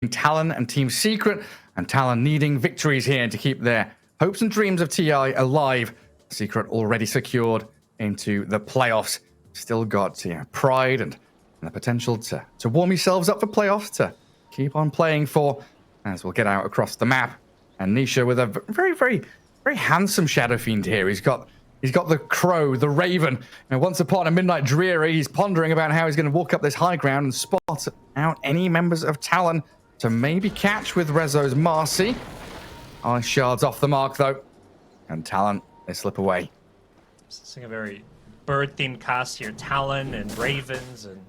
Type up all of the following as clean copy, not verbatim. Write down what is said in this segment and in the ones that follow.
Talon and Team Secret, and Talon needing victories here to keep their hopes and dreams of TI alive. Secret already secured into the playoffs. Still got pride and the potential to warm yourselves up for playoffs, to keep on playing for, as we'll get out across the map. And Nisha with a very, very, very handsome Shadow Fiend here. He's got the Crow, the Raven. And once upon a Midnight Dreary, he's pondering about how he's going to walk up this high ground and spot out any members of Talon to maybe catch with Rezo's Marcy. Ice Shards off the mark, though. And Talon, they slip away. It's like a very bird-themed cast here. Talon and Ravens and...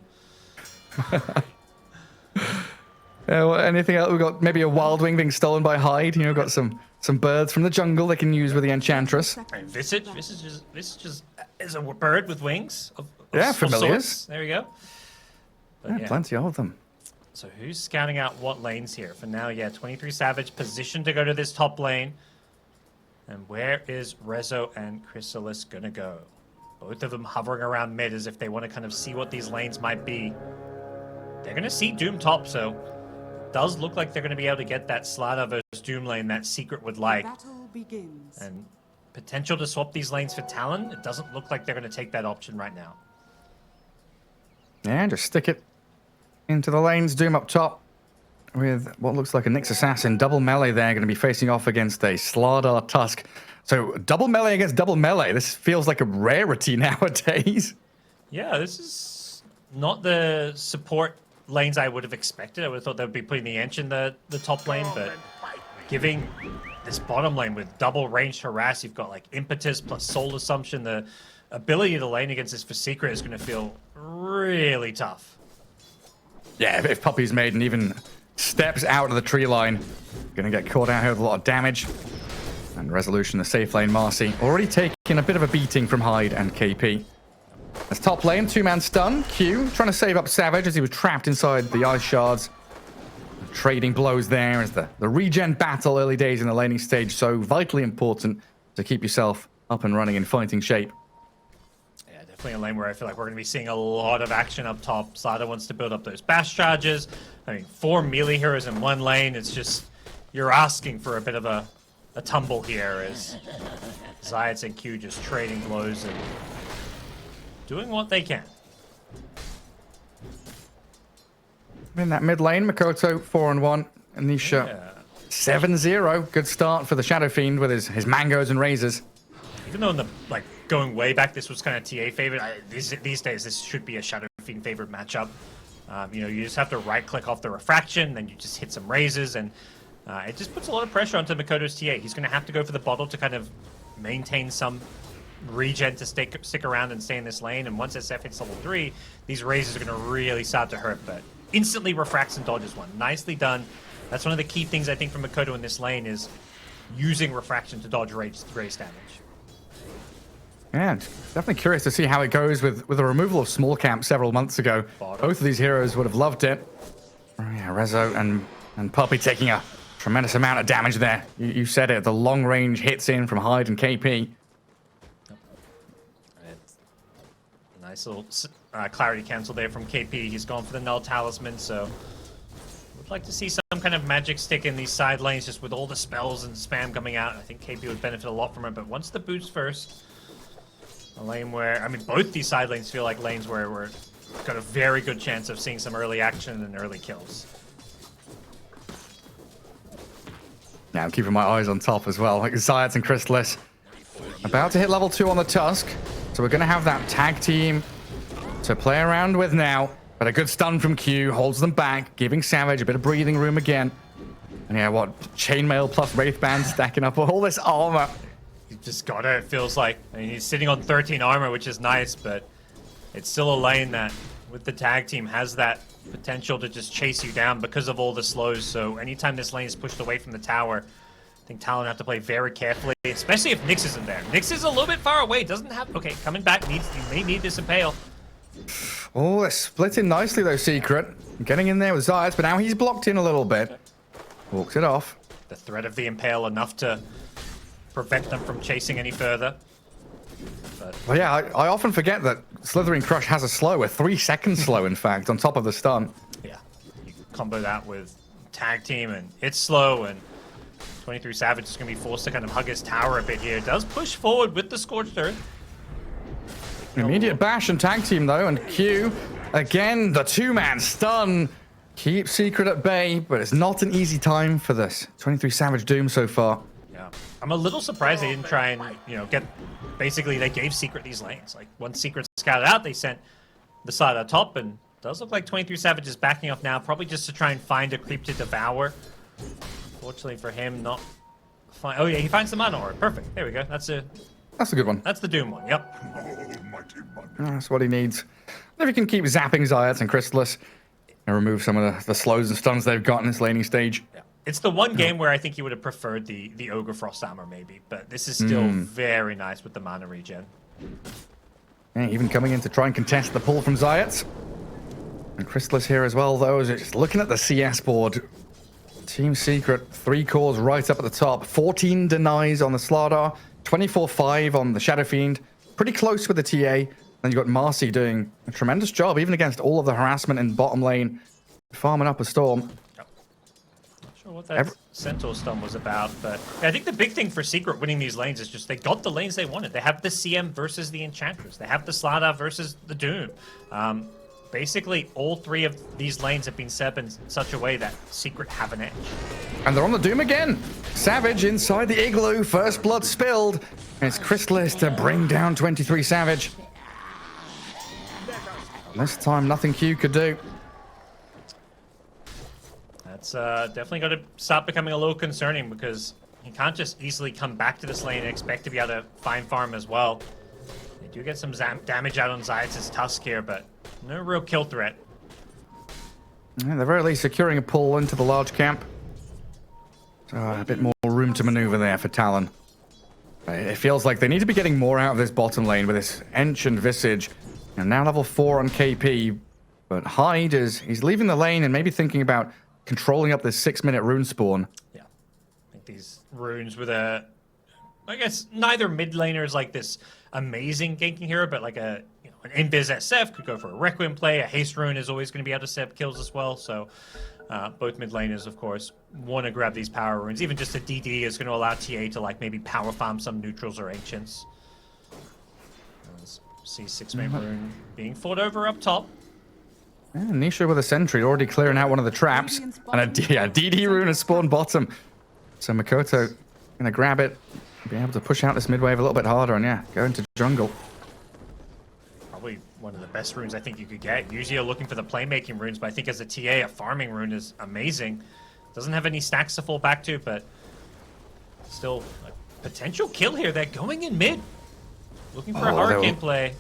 Well, anything else? We've got maybe a Wild Wing being stolen by Hyde. Got some birds from the jungle they can use with the Enchantress. Right, Visage is a bird with wings. Familiars. There we go. But, Plenty of them. So who's scouting out what lanes here? For now, 23 Savage positioned to go to this top lane. And where is Rezo and Chrysalis gonna go? Both of them hovering around mid as if they want to kind of see what these lanes might be. They're gonna see Doom top, so does look like they're gonna be able to get that Slider versus Doom lane that Secret would like. And potential to swap these lanes for Talon. It doesn't look like they're gonna take that option right now. Yeah, just stick it into the lanes. Doom up top with what looks like a Nyx Assassin. Double melee there, going to be facing off against a Slardar Tusk. So double melee against double melee. This feels like a rarity nowadays. Yeah, this is not the support lanes I would have expected. I would have thought they would be putting the Ench in the top lane, but giving this bottom lane with double ranged harass, you've got like Impetus plus Soul Assumption. The ability to lane against this for Secret is going to feel really tough. Yeah, if Puppy's Maiden even steps out of the tree line, going to get caught out here with a lot of damage. And Resolution, the safe lane, Marcy, already taking a bit of a beating from Hyde and KP. As top lane, two-man stun. Q trying to save up Savage as he was trapped inside the Ice Shards. Trading blows there as the regen battle early days in the laning stage. So vitally important to keep yourself up and running in fighting shape. Yeah, definitely a lane where I feel like we're going to be seeing a lot of action up top. Sada wants to build up those bash charges. I mean, 4 melee heroes in one lane. It's just, you're asking for a bit of a tumble here as Zayats and Q just trading blows and doing what they can. In that mid lane, Makoto 4-1, Anisha 7-0. Good start for the Shadow Fiend with his mangoes and razors. Even though in the going way back, this was kind of TA favorite. These days, this should be a Shadow Fiend favorite matchup. You just have to right-click off the refraction, then you just hit some razors, and it just puts a lot of pressure onto Makoto's TA. He's going to have to go for the bottle to kind of maintain some regen to stick around and stay in this lane. And once SF hits level 3, these razors are going to really start to hurt. But instantly refracts and dodges one. Nicely done. That's one of the key things I think from Makoto in this lane is using refraction to dodge raise damage. Yeah, definitely curious to see how it goes with the removal of small camp several months ago. Both of these heroes would have loved it. Yeah, Rezo and Puppy taking a tremendous amount of damage there. You said it, the long range hits in from Hyde and KP. Nice little clarity cancel there from KP. He's gone for the Null Talisman, so would like to see some kind of magic stick in these side lanes just with all the spells and spam coming out. I think KP would benefit a lot from it, but once the boots first, a lane where, I mean, both these side lanes feel like lanes where we're got a very good chance of seeing some early action and early kills. Yeah, I'm keeping my eyes on top as well. Like Zayats and Chrysalis about to hit level 2 on the Tusk. So we're going to have that tag team to play around with now. But a good stun from Q holds them back, giving Savage a bit of breathing room again. And yeah, what? Chainmail plus Wraithband stacking up all this armor. He's just got it, it feels like. I mean, he's sitting on 13 armor, which is nice, but it's still a lane that, with the tag team, has that potential to just chase you down because of all the slows. So anytime this lane is pushed away from the tower, I think Talon have to play very carefully, especially if Nyx isn't there. Nyx is a little bit far away, doesn't have... Okay, coming back, you may need this Impale. Oh, they're splitting nicely though, Secret. Getting in there with Zayats, but now he's blocked in a little bit. Walks it off. The threat of the Impale enough to prevent them from chasing any further. But well, yeah, I often forget that Slithering Crush has a slow, a 3-second slow, in fact, on top of the stun. Yeah, you combo that with tag team, and it's slow, and 23 Savage is going to be forced to kind of hug his tower a bit here. Does push forward with the Scorched Earth. Immediate bash and tag team though, and Q again, the two-man stun. Keep Secret at bay, but it's not an easy time for this 23 Savage Doom so far. Yeah, I'm a little surprised they didn't try and, you know, get, basically they gave Secret these lanes. Like, once Secret scouted out, they sent the side at the top, and does look like 23 Savage is backing off now, probably just to try and find a creep to devour. Fortunately for him, not find. Oh yeah, he finds the mana orb. Perfect. There we go. That's a good one. That's the Doom one. Yep. That's what he needs. If he can keep zapping Zayat and Crystallis and remove some of the slows and stuns they've got in this laning stage. Yeah. It's the one game where I think he would have preferred the Ogre Frost Armor maybe, but this is still very nice with the mana regen. Yeah, even coming in to try and contest the pull from Zayat. And Crystallis here as well, though, is just looking at the CS board. Team Secret, 3 cores right up at the top. 14 denies on the Slardar, 24-5 on the Shadow Fiend. Pretty close with the TA. Then you've got Marcy doing a tremendous job, even against all of the harassment in bottom lane, farming up a Storm. Not sure what that Centaur stun was about, but I think the big thing for Secret winning these lanes is just they got the lanes they wanted. They have the CM versus the Enchantress. They have the Slardar versus the Doom. Basically, all 3 of these lanes have been set in such a way that Secret have an edge. And they're on the Doom again. Savage inside the igloo. First blood spilled. And it's Crystallis to bring down 23 Savage. This time, nothing Q could do. That's definitely got to start becoming a little concerning, because he can't just easily come back to this lane and expect to be able to find farm as well. They do get some damage out on Zayat's Tusk here, but no real kill threat. Yeah, they're very least securing a pull into the large camp. So a bit more room to maneuver there for Talon. It feels like they need to be getting more out of this bottom lane with this Ench and Visage. And now level 4 on KP. But Hyde he's leaving the lane and maybe thinking about controlling up this 6-minute rune spawn. Yeah. I think these runes with I guess neither mid laner is like this amazing ganking hero, but like an Invis SF could go for a Requiem play. A Haste rune is always going to be able to set up kills as well. So both mid laners, of course, want to grab these power runes. Even just a DD is going to allow TA to like maybe power farm some neutrals or ancients. Let's see 6-man rune being fought over up top. Yeah, Nisha with a sentry already clearing out one of the traps. And a DD rune has spawned bottom. So Makoto going to grab it. Be able to push out this mid wave a little bit harder and go into jungle. Probably one of the best runes I think you could get. Usually you're looking for the playmaking runes, but I think as a TA, a farming rune is amazing. Doesn't have any stacks to fall back to, but still a potential kill here. They're going in mid. Looking for a Hurricane play.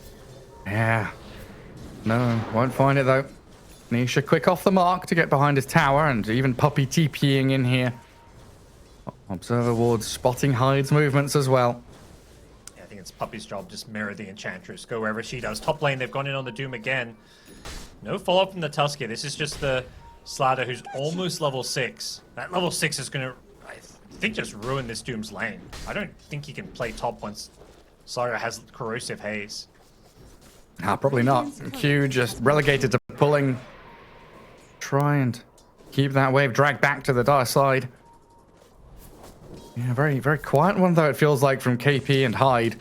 Yeah. No, won't find it though. Nisha quick off the mark to get behind his tower, and even Puppy TPing in here. Observer Ward's spotting Hyde's movements as well. Yeah, I think it's Puppy's job, just mirror the Enchantress, go wherever she does. Top lane, they've gone in on the Doom again. No follow-up from the Tusk here. This is just the Slardar who's almost level 6. That level 6 is going to, I think, just ruin this Doom's lane. I don't think he can play top once Slardar has Corrosive Haze. Probably not. Q just relegated to pulling. Try and keep that wave dragged back to the dark side. Yeah, very, very quiet one, though, it feels like, from KP and Hyde.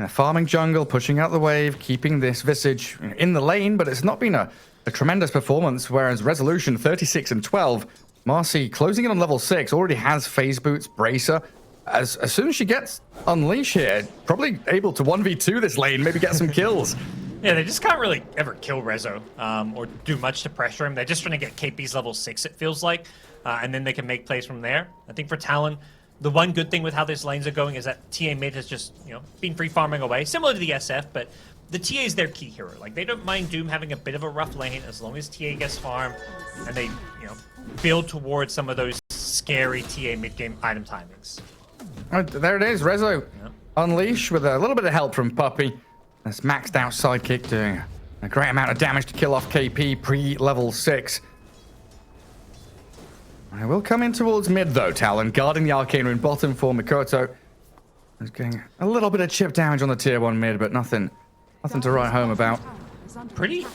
Farming jungle, pushing out the wave, keeping this Visage in the lane, but it's not been a tremendous performance, whereas Resolution 36 and 12, Marcy closing in on level 6, already has Phase Boots, Bracer. As soon as she gets Unleash here, probably able to 1v2 this lane, maybe get some kills. Yeah, they just can't really ever kill Rezo or do much to pressure him. They're just trying to get KP's level 6, it feels like, and then they can make plays from there. I think for Talon, the one good thing with how these lanes are going is that TA mid has just, been free farming away, similar to the SF, but the TA is their key hero. Like, they don't mind Doom having a bit of a rough lane as long as TA gets farm and they, build towards some of those scary TA mid-game item timings. Oh, there it is, Rezo. Yep. Unleash with a little bit of help from Puppy. This maxed out sidekick doing a great amount of damage to kill off KP pre-level 6. I will come in towards mid though, Talon, guarding the Arcane Rune bottom for Makoto. He's getting a little bit of chip damage on the tier 1 mid, but nothing to write home about. Pretty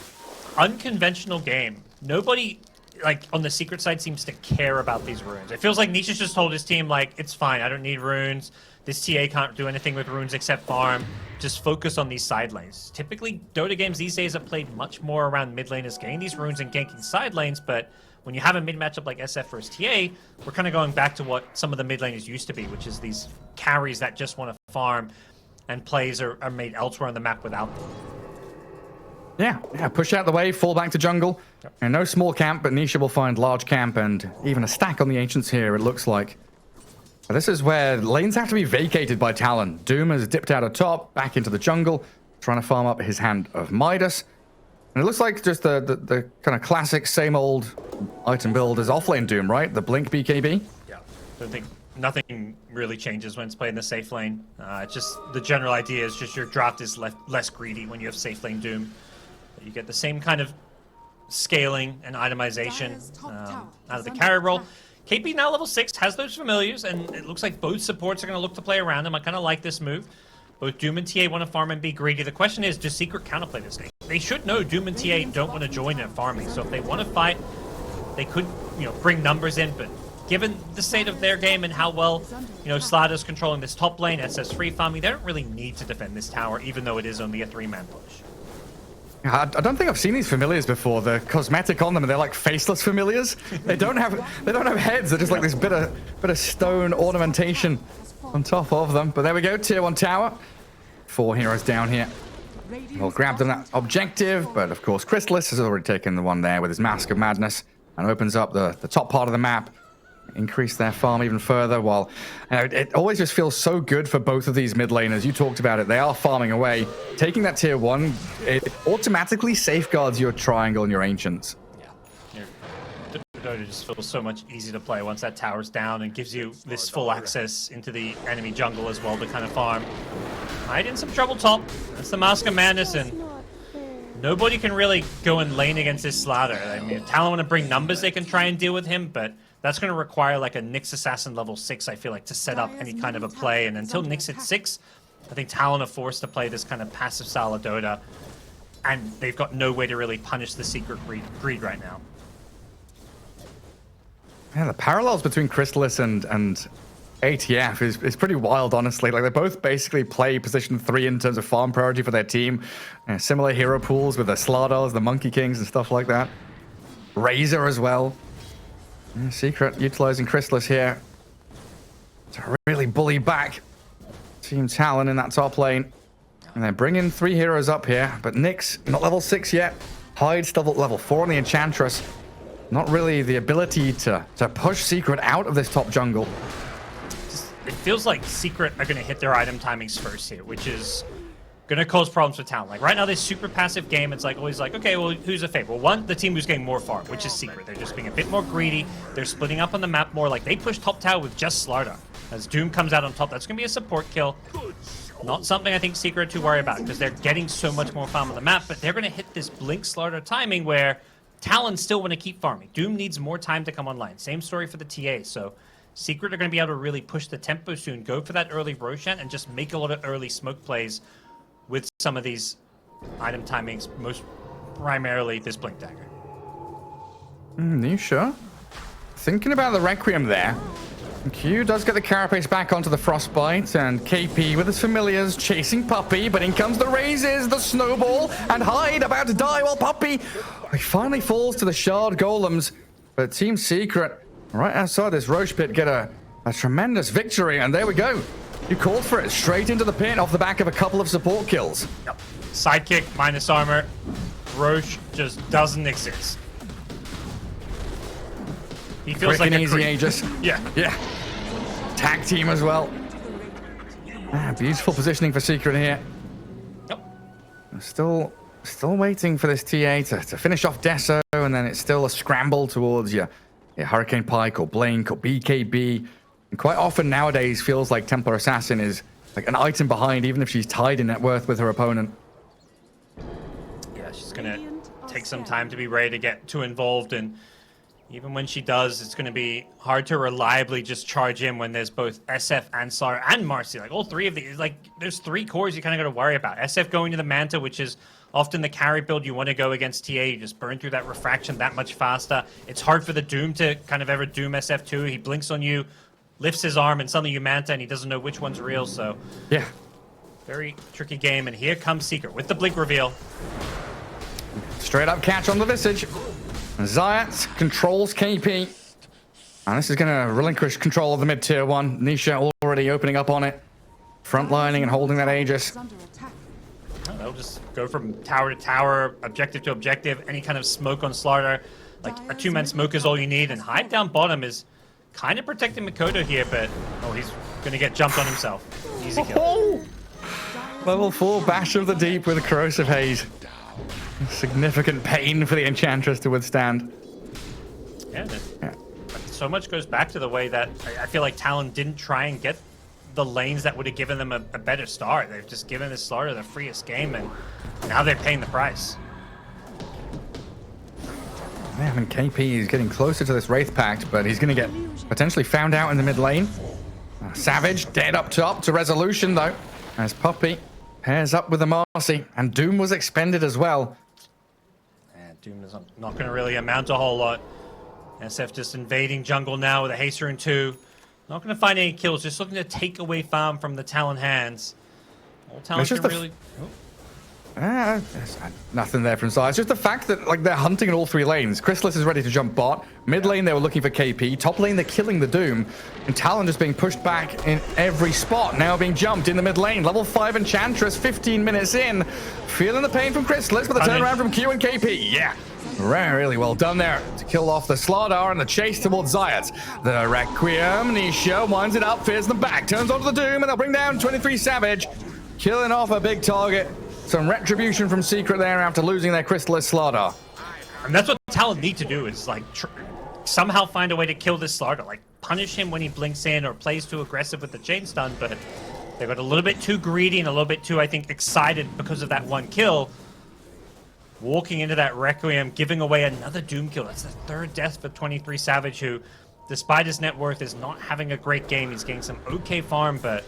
unconventional game. Nobody like on the Secret side, seems to care about these runes. It feels like Nisha's just told his team, like, it's fine, I don't need runes. This TA can't do anything with runes except farm. Just focus on these side lanes. Typically, Dota games these days are played much more around mid laners getting these runes and ganking side lanes, but when you have a mid matchup like SF versus TA, we're kind of going back to what some of the mid laners used to be, which is these carries that just want to farm, and plays are made elsewhere on the map without them. Yeah, push out the way, fall back to jungle. Yep. And no small camp, but Nisha will find large camp and even a stack on the Ancients here, it looks like. But this is where lanes have to be vacated by Talon. Doom has dipped out of top, back into the jungle, trying to farm up his hand of Midas. And it looks like just the kind of classic, same old item build is offlane Doom, right? The Blink BKB? Yeah, I think nothing really changes when it's played in the safe lane. Just the general idea is just your draft is less greedy when you have safe lane Doom. You get the same kind of scaling and itemization out of the carry role. KP now level 6 has those familiars, and it looks like both supports are going to look to play around him. I kind of like this move. Both Doom and TA want to farm and be greedy. The question is, does Secret counterplay this game? They should know Doom and TA don't want to join in farming, so if they want to fight, they could, bring numbers in, but given the state of their game and how well, Slaughter's controlling this top lane, SS free farming, they don't really need to defend this tower, even though it is only a 3-man push. I don't think I've seen these familiars before. The cosmetic on them, they're like faceless familiars. They don't have heads. They're just like this bit of stone ornamentation on top of them. But there we go, tier 1 tower. 4 heroes down here. We'll grab them that objective, but of course Chrysalis has already taken the one there with his Mask of Madness and opens up the top part of the map. Increase their farm even further, while it always just feels so good for both of these mid laners. You talked about it. They are farming away. Taking that tier 1, it automatically safeguards your triangle and your Ancients. Yeah. Dota just feels so much easier to play once that tower's down and gives you this full access into the enemy jungle as well to kind of farm. Right in some trouble top. That's the Mask of Madness, and nobody can really go in lane against this Slaughter. I mean, if Talon want to bring numbers, they can try and deal with him, but that's going to require like a Nyx Assassin level 6, I feel like, to set up any kind of a play. And until Nyx hits 6, I think Talon are forced to play this kind of passive style of Dota. And they've got no way to really punish the Secret greed right now. Yeah, the parallels between Chrysalis and ATF is pretty wild, honestly. Like, they both basically play position 3 in terms of farm priority for their team. Similar hero pools with the Slardars, the Monkey Kings, and stuff like that. Razor as well. Secret utilizing Chrysalis here to really bully back Team Talon in that top lane. And they're bringing 3 heroes up here, but Nyx, not level 6 yet. Hyde still at level 4 on the Enchantress. Not really the ability to push Secret out of this top jungle. It feels like Secret are going to hit their item timings first here, which is going to cause problems for Talon. Like right now, this super passive game, it's like always like, okay, well, who's a favorite? Well, one, the team who's getting more farm, which is Secret. They're just being a bit more greedy. They're splitting up on the map more. Like they push top tower with just Slardar. As Doom comes out on top, that's going to be a support kill. Not something I think Secret are too worried about because they're getting so much more farm on the map, but they're going to hit this Blink Slardar timing where Talon still want to keep farming. Doom needs more time to come online. Same story for the TA. So Secret are going to be able to really push the tempo soon, go for that early Roshan, and just make a lot of early smoke plays with some of these item timings, most primarily this Blink Dagger. You sure? Thinking about the Requiem there. Q does get the Carapace back onto the Frostbite, and KP with his familiars chasing Puppey, but in comes the Raises, the Snowball, and Hyde about to die while Puppey, he finally falls to the Shard Golems. But Team Secret, right outside this Roche pit, get a tremendous victory, and there we go. You called for it, straight into the pit off the back of a couple of support kills. Yep. Sidekick minus armor. Roche just doesn't exist. He feels Quick like and a easy Aegis. Yeah. Tag team as well. Beautiful positioning for Secret here. Yep. Still waiting for this TA to finish off Deso, and then it's still a scramble towards your Hurricane Pike or Blink or BKB. And quite often nowadays feels like Templar Assassin is like an item behind, even if she's tied in net worth with her opponent. Yeah, she's gonna take some time to be ready to get too involved, and Even when she does, it's going to be hard to reliably just charge in when there's both SF and Slar and Marcy. Like, all three of these, like, there's three cores you kind of got to worry about. SF going to the Manta, which is often the carry build you want to go against TA. You just burn through that refraction that much faster. It's hard for the Doom to kind of ever Doom SF2. He blinks on you, lifts his arm, and suddenly you Manta, and he doesn't know which one's real, so... Yeah. Very tricky game, and here comes Secret with the blink reveal. Straight up catch on the Visage. Zayat controls KP. And this is going to relinquish control of the mid-tier one. Nisha already opening up on it. Frontlining and holding that Aegis. They'll just go from tower to tower, objective to objective, any kind of smoke on Slaughter. Like, a two-man smoke is all you need, and Hive down bottom is kind of protecting Mikoto here, but... Oh, he's going to get jumped on himself. Easy kill. Oh! Level 4 Bash of the Deep with a Corrosive Haze. Significant pain for the Enchantress to withstand. Yeah, so much goes back to the way that I feel like Talon didn't try and get the lanes that would have given them a better start. They've just given this Slaughter the freest game, and now they're paying the price. Yeah, I mean, KP is getting closer to this Wraith Pact, but he's going to get potentially found out in the mid lane. Savage dead up top to Resolution, though, as Puppey pairs up with the Marcy, and Doom was expended as well. Doom is not going to really amount to a whole lot. SF just invading jungle now with a Haster and 2. Not going to find any kills, just looking to take away farm from the Talon hands. All Talon can really... There's nothing there from side. It's just the fact that like they're hunting in all three lanes. Chrysalis is ready to jump bot. Mid lane they were looking for KP. Top lane they're killing the Doom. And Talon just being pushed back in every spot. Now being jumped in the mid lane. Level 5 Enchantress 15 minutes in. Feeling the pain from Chrysalis, but the turnaround from Q and KP. Yeah. Really well done there to kill off the Slardar and the chase towards Zayat. The Requiem, Nisha winds it up, fears them back, turns onto the Doom, and they'll bring down 23 Savage. Killing off a big target. Some retribution from Secret there after losing their Chrysalis Slardar. And that's what Talon need to do, is like somehow find a way to kill this Slardar. Like punish him when he blinks in or plays too aggressive with the chain stun, but they got a little bit too greedy and a little bit too, I think, excited because of that one kill. Walking into that Requiem, giving away another Doom kill. That's the third death for 23 Savage, who, despite his net worth, is not having a great game. He's getting some okay farm, but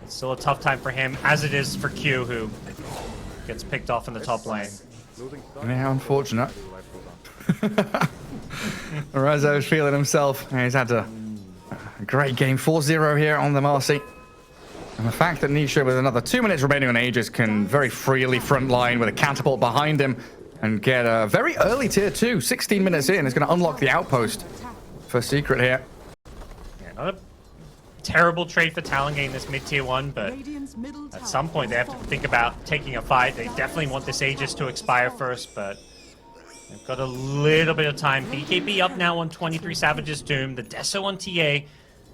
it's still a tough time for him, as it is for Q, who gets picked off in the top lane. Yeah, how unfortunate. Rezo's feeling himself. He's had a great game. 4-0 here on the Marcy. And the fact that Nisha, with another 2 minutes remaining on Aegis, can very freely frontline with a catapult behind him and get a very early tier 2, 16 minutes in, is going to unlock the outpost for Secret here. Yeah, not a terrible trade for Talon getting this mid-tier 1, but at some point they have to think about taking a fight. They definitely want this Aegis to expire first, but they've got a little bit of time. BKB up now on 23 Savage's Doom, the Deso on TA.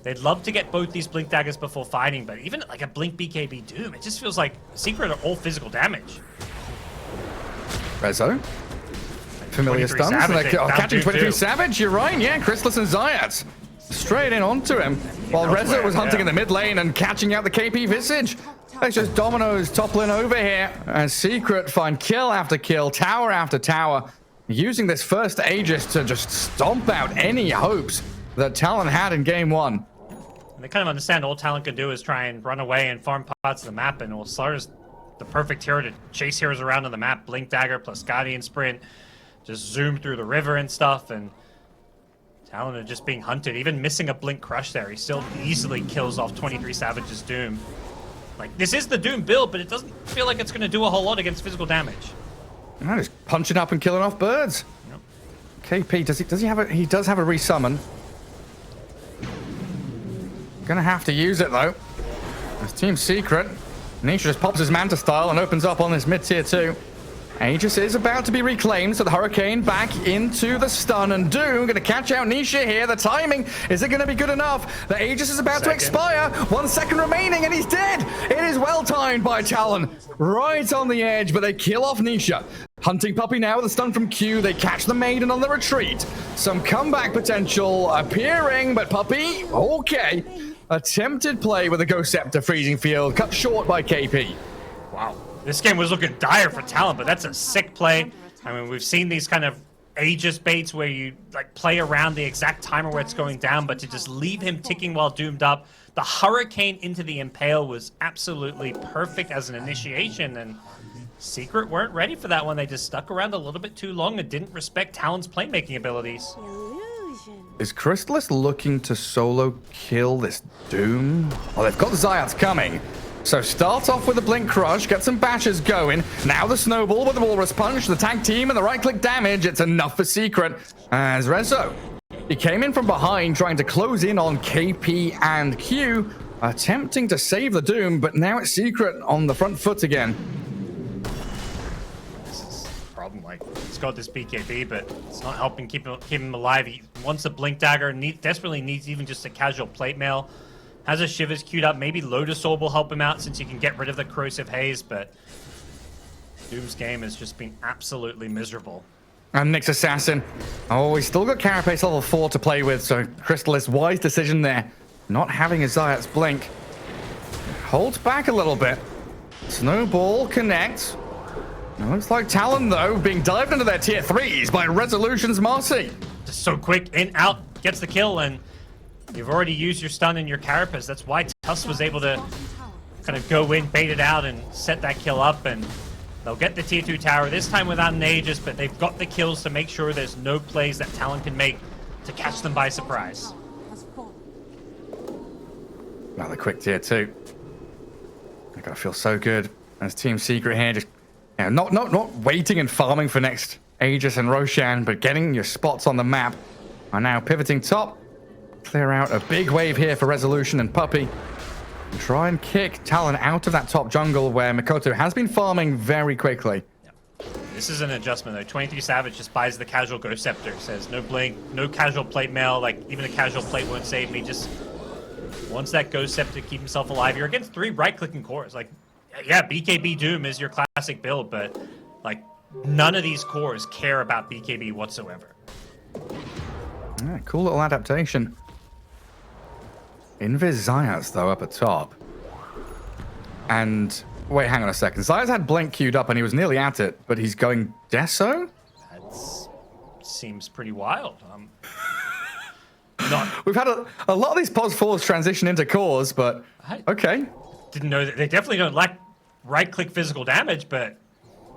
They'd love to get both these Blink Daggers before fighting, but even like a Blink BKB Doom, it just feels like Secret are all physical damage. Rezo. Familiar stuns. Catching 23 Savage, you're right. Yeah, Chrysalis and Zayat. Straight in onto him. While Rezo was hunting in the mid lane and catching out the KP Visage. It's just dominoes toppling over here. And Secret find kill after kill, tower after tower. Using this first Aegis to just stomp out any hopes that Talon had in game 1. And they kind of understand all Talon can do is try and run away and farm parts of the map, and Slaughter's the perfect hero to chase heroes around on the map. Blink Dagger plus Guardian Sprint, just zoom through the river and stuff, and Talon are just being hunted. Even missing a Blink Crush there, he still easily kills off 23 Savage's Doom. Like, this is the Doom build, but it doesn't feel like it's going to do a whole lot against physical damage. No, just punching up and killing off birds. Yep. KP, he does have a resummon. Gonna have to use it though. It's Team Secret. Nisha just pops his Manta style and opens up on this mid-tier 2. Aegis is about to be reclaimed, so the Hurricane back into the stun, and Doom gonna catch out Nisha here. The timing, is it gonna be good enough? The Aegis is about to expire. 1 second remaining and he's dead. It is well timed by Talon. Right on the edge, but they kill off Nisha. Hunting Puppey now with a stun from Q. They catch the Maiden on the retreat. Some comeback potential appearing, but Puppey, okay. Attempted play with a Ghost Scepter freezing field, cut short by KP. Wow. This game was looking dire for Talon, but that's a sick play. I mean, we've seen these kind of Aegis baits where you like play around the exact timer where it's going down, but to just leave him ticking while doomed up. The Hurricane into the Impale was absolutely perfect as an initiation, and Secret weren't ready for that one. They just stuck around a little bit too long and didn't respect Talon's playmaking abilities. Is Crystallis looking to solo kill this Doom? Well, they've got the Zayats coming. So start off with the Blink Crush, get some bashes going. Now the Snowball with the Walrus Punch, the tag team and the right-click damage. It's enough for Secret. As Rezo, he came in from behind trying to close in on KP and Q, attempting to save the Doom, but now it's Secret on the front foot again. Problem, like, he's got this BKB, but it's not helping keep him alive. He wants a Blink Dagger, desperately needs even just a casual plate mail. Has a Shivers queued up. Maybe Lotus Orb will help him out since he can get rid of the Corrosive Haze, but Doom's game has just been absolutely miserable. And Nyx Assassin. Oh, he's still got Carapace level 4 to play with, so Crystallis, wise decision there. Not having a Zayat's Blink. Holds back a little bit. Snowball connects. It looks like Talon, though, being dived into their tier 3s by Resolution's Marcy. Just so quick, in, out, gets the kill, and you've already used your stun and your Carapace. That's why Tuss was able to kind of go in, bait it out, and set that kill up, and they'll get the tier 2 tower, this time without an Aegis, but they've got the kills to make sure there's no plays that Talon can make to catch them by surprise. Another quick tier 2. I gotta feel so good. As Team Secret here, just not waiting and farming for next Aegis and Roshan, but getting your spots on the map. Are now pivoting top. Clear out a big wave here for Resolution and Puppey. And try and kick Talon out of that top jungle where Mikoto has been farming very quickly. Yeah. This is an adjustment though. 23 Savage just buys the casual Ghost Scepter. Says no blink, no casual plate mail. Like even a casual plate won't save me. Just wants that Ghost Scepter to keep himself alive. You're against 3 right-clicking cores. Like, yeah, BKB Doom is your classic build, but like none of these cores care about BKB whatsoever. Yeah, cool little adaptation. Invis Zayas, though, up at top. And, wait, hang on a second. Zayas had Blink queued up and he was nearly at it, but he's going Deso? That seems pretty wild. We've had a lot of these pos 4s transition into cores, but okay. Didn't know that. They definitely don't like right-click physical damage, but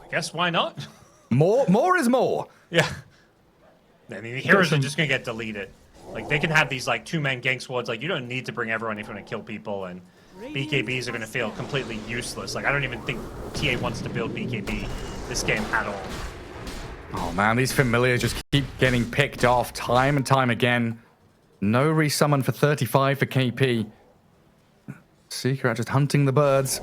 I guess why not? More is more. Yeah. I mean, the heroes are just going to get deleted. Like, they can have these, like, 2-man gang squads. Like, you don't need to bring everyone if you want to kill people, and BKBs are going to feel completely useless. Like, I don't even think TA wants to build BKB this game at all. Oh, man, these familiars just keep getting picked off time and time again. No resummon for 35 for KP. Secret just hunting the birds.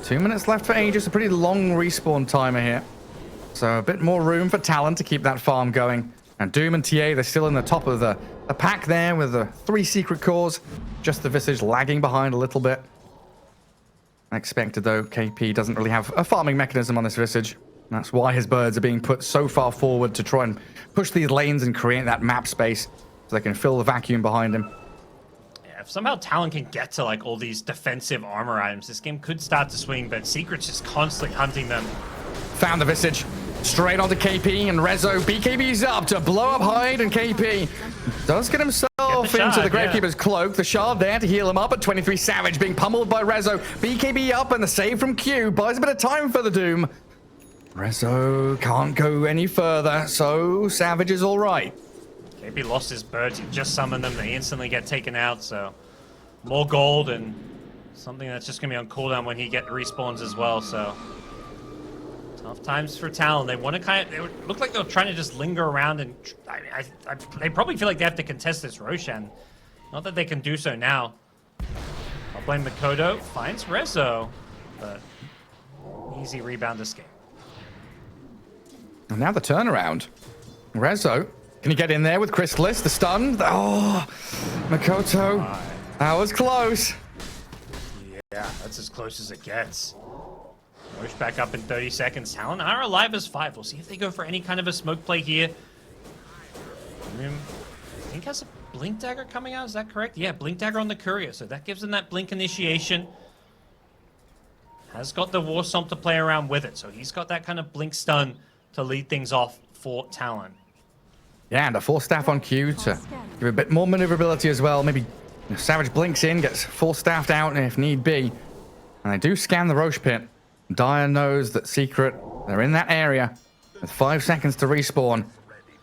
2 minutes left for Aegis, a pretty long respawn timer here. So a bit more room for Talon to keep that farm going. And Doom and TA, they're still in the top of the pack there with the 3 secret cores. Just the Visage lagging behind a little bit. Expected though, KP doesn't really have a farming mechanism on this Visage. That's why his birds are being put so far forward to try and push these lanes and create that map space so they can fill the vacuum behind him. Yeah, if somehow Talon can get to like all these defensive armor items, this game could start to swing, but Secret's just constantly hunting them. Found the Visage. Straight onto KP and Rezo. BKB's up to blow up Hyde, and KP does get himself into the Gravekeeper's cloak. The shard there to heal him up at 23 Savage, being pummeled by Rezo. BKB up and the save from Q buys a bit of time for the Doom. Rezo can't go any further, so Savage is all right. KP lost his birds. He just summoned them. They instantly get taken out, so more gold and something that's just going to be on cooldown when he respawns as well, so tough times for Talon. They want to they look like they're trying to just linger around, and they probably feel like they have to contest this Roshan. Not that they can do so now. I'll blame Mikoto. Finds Rezo, but easy rebound escape. And now the turnaround. Rezo, can he get in there with Crystallis? The stun? Oh, Mikoto. That was close. Yeah, that's as close as it gets. Rosh back up in 30 seconds. Talon are alive as 5. We'll see if they go for any kind of a smoke play here. I think has a Blink Dagger coming out, is that correct? Yeah, Blink Dagger on the Courier, so that gives them that Blink initiation. Has got the War Stomp to play around with it, so he's got that kind of Blink stun to lead things off for Talon. Yeah, and a 4 staff on Q to give a bit more maneuverability as well. Maybe Savage blinks in, gets 4 staffed out if need be. And they do scan the Roche pit. Dire knows that Secret, they're in that area with 5 seconds to respawn.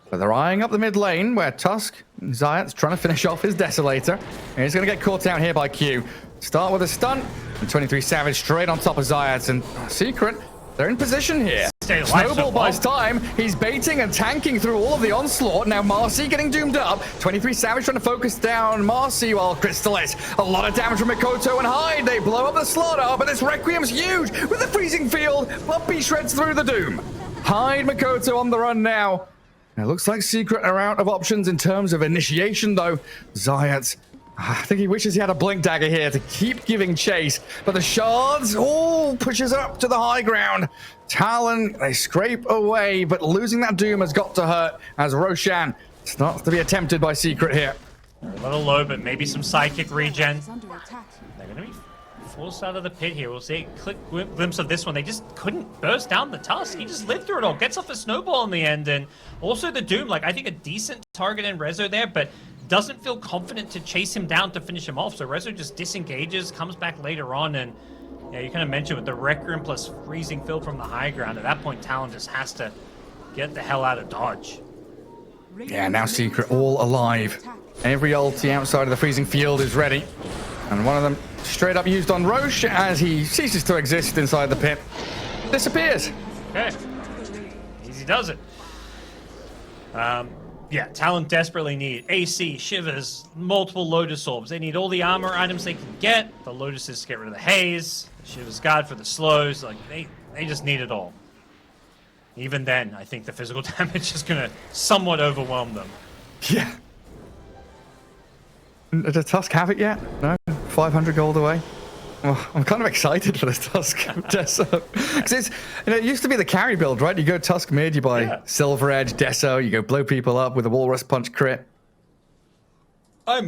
But they're eyeing up the mid lane where Tusk, Zayat's trying to finish off his Desolator. And he's going to get caught out here by Q. Start with a stun. And 23 Savage straight on top of Zayat. And Secret, they're in position here. Snowball buys time. He's baiting and tanking through all of the onslaught. Now Marcy getting doomed up. 23 Savage trying to focus down Marcy while Crystallis. A lot of damage from Mikoto and Hyde. They blow up the slaughter, but this Requiem's huge. With the freezing field, Puppy shreds through the Doom. Hyde, Mikoto on the run now. It looks like Secret are out of options in terms of initiation, though. Zayat, I think he wishes he had a Blink Dagger here to keep giving chase. But the shards, pushes up to the high ground. Talon, they scrape away, but losing that Doom has got to hurt as Roshan starts to be attempted by Secret here. A little low, but maybe some Psychic regen. They're going to be forced out of the pit here. We'll see a quick glimpse of this one. They just couldn't burst down the Tusk. He just lived through it all. Gets off a snowball in the end. And also the Doom, like, I think a decent target in Rezo there, but doesn't feel confident to chase him down to finish him off. So Rezo just disengages, comes back later on, and yeah, you kind of mentioned with the Requiem plus freezing field from the high ground, at that point Talon just has to get the hell out of dodge. Yeah, now Secret all alive. Every ulti outside of the freezing field is ready. And one of them straight up used on Roche as he ceases to exist inside the pit. Disappears. Okay. Easy does it. Yeah, Talon desperately need AC, Shivers, multiple Lotus Orbs. They need all the armor items they can get. The Lotuses to get rid of the haze. The Shivers guard for the slows. Like, they just need it all. Even then, I think the physical damage is going to somewhat overwhelm them. Yeah. Does Tusk have it yet? No? 500 gold away? Oh, I'm kind of excited for this Tusk Deso. Because it used to be the carry build, right? You go Tusk mid, you buy Silver Edge, Deso, you go blow people up with a Walrus Punch crit.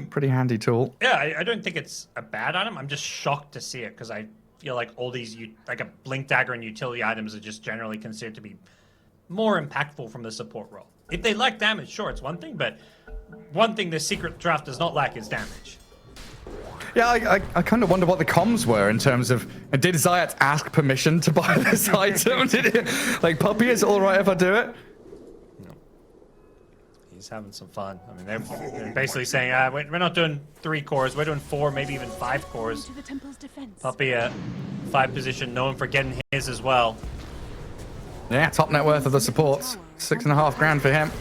Pretty handy tool. Yeah, I don't think it's a bad item. I'm just shocked to see it because I feel like all these, like a Blink Dagger and utility items are just generally considered to be more impactful from the support role. If they lack damage, sure, it's one thing, but one thing the Secret draft does not lack is damage. Yeah, I kind of wonder what the comms were in terms of, did Zayat ask permission to buy this item? Did he, like, Puppy, is it all right if I do it? No. He's having some fun. I mean, they're basically saying, we're not doing 3 cores, we're doing 4, maybe even 5 cores. Puppy, 5 position, known for getting his as well. Yeah, top net worth of the supports. 6.5 grand for him.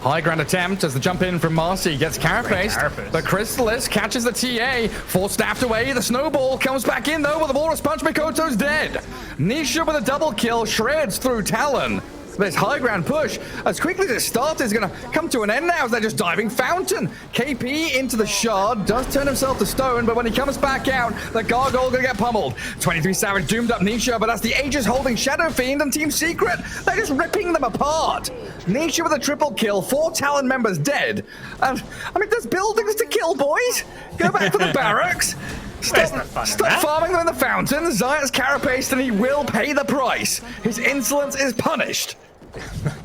High ground attempt as the jump in from Marcy gets carapaced. But Crystallis catches the TA. 4 staffed away. The snowball comes back in though with a Walrus Punch. Mikoto's dead. Nisha with a double kill shreds through Talon. This high ground push, as quickly as it started, is going to come to an end now as they're just diving Fountain. KP into the shard, does turn himself to stone, but when he comes back out, the Gargoyle going to get pummeled. 23 Savage doomed up Nisha, but that's the Aegis holding Shadow Fiend and Team Secret. They're just ripping them apart. Nisha with a triple kill, 4 Talon members dead. And, I mean, there's buildings to kill, boys. Go back for the barracks. Stop farming them in the fountain. Zayat's carapaced and he will pay the price. His insolence is punished.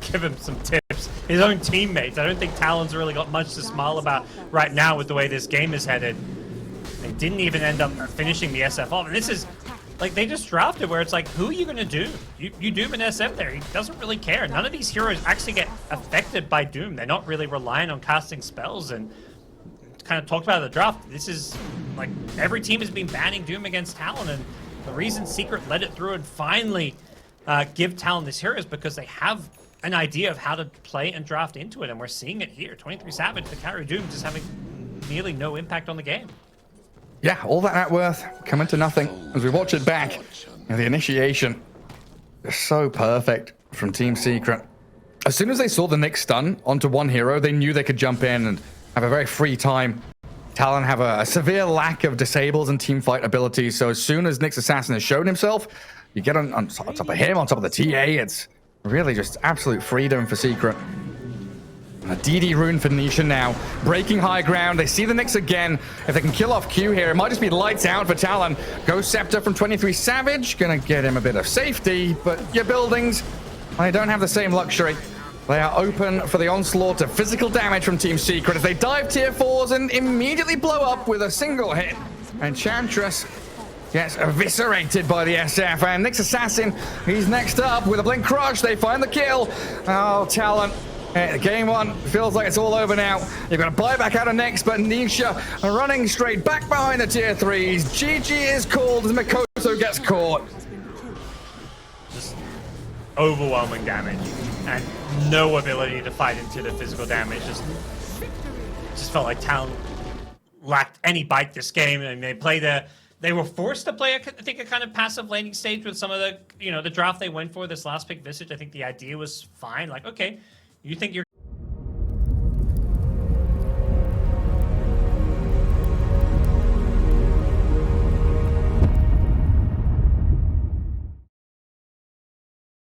Give him some tips. His own teammates. I don't think Talon's really got much to smile about right now with the way this game is headed. They didn't even end up finishing the SF off. And this is, like, they just drafted where it's like, who are you going to do? You Doom an SF there. He doesn't really care. None of these heroes actually get affected by Doom. They're not really relying on casting spells. And kind of talked about the draft. This is, like, every team has been banning Doom against Talon. And the reason Secret let it through and finally give Talon this hero is because they have an idea of how to play and draft into it, and we're seeing it here. 23 Savage, the carry Doom, just having nearly no impact on the game. Yeah, all that net worth coming to nothing as we watch it back. And the initiation is so perfect from Team Secret. As soon as they saw the Nyx stun onto one hero, they knew they could jump in and have a very free time. Talon have a severe lack of disables and teamfight abilities, so as soon as Nyx Assassin has shown himself, you get on top of him, on top of the TA. It's really just absolute freedom for Secret. A DD rune for Nisha now. Breaking high ground. They see the Nyx again. If they can kill off Q here, it might just be lights out for Talon. Ghost Scepter from 23 Savage. Gonna get him a bit of safety, but your buildings They don't have the same luxury. They are open for the onslaught of physical damage from Team Secret as they dive tier 4s and immediately blow up with a single hit. And Chantress gets eviscerated by the SF. And Nyx Assassin, he's next up with a Blink Crush. They find the kill. Oh, Talon. Game one feels like it's all over now. You've got to buy back out of Nyx, but Nisha running straight back behind the tier 3s. GG is called as Mikoto gets caught. Just overwhelming damage and no ability to fight into the physical damage. Just felt like Talon lacked any bite this game, and they were forced to play, I think, a kind of passive laning stage with some of the, the draft they went for this last pick Visage. I think the idea was fine. Like, okay, you think you're